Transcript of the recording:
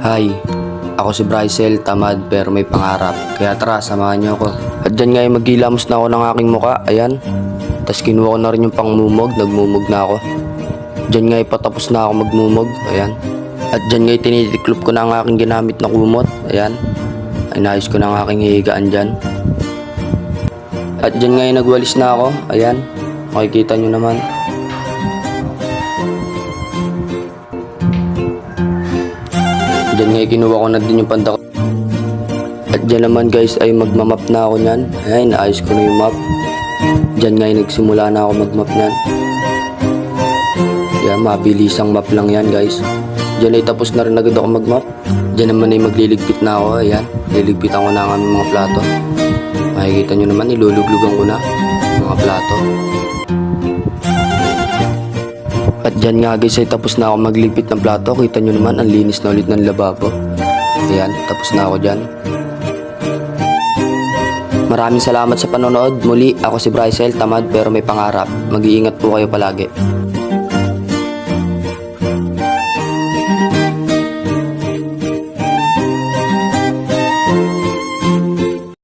Hi, ako si Brycel, tamad pero may pangarap. Kaya tara, samahan niyo ako. At dyan nga maghilamos na ako ng aking muka, ayan. Tapos kinuha ko na rin yung pangmumog, nagmumog na ako. Dyan nga patapos na ako magmumog, ayan. At dyan nga tinitiklop ko na ang aking ginamit na kumot, ayan. Inayos ko na ang aking higaan dyan. At dyan nga nagwalis na ako, ayan. Makikita nyo naman. Diyan nga kinuha ko na din yung panda ko. At dyan naman guys ay magmamap na ako nyan. Ayan, naayos ko na yung map. Diyan nga nagsimula na ako magmap nyan. Yan, mabilisang map lang yan guys. Diyan ay tapos na rin agad ako magmap. Diyan naman ay magliligpit na ako. Ayan, liligpitan ko na ang aming mga plato. Makikita nyo naman, iluluglugan ko na mga plato. At dyan nga guys ay tapos na ako magligpit ng plato. Kita nyo naman ang linis na ulit ng lababo. Ayan, tapos na ako dyan. Maraming salamat sa panonood. Muli, ako si Brycel, tamad pero may pangarap. Mag-iingat po kayo palagi.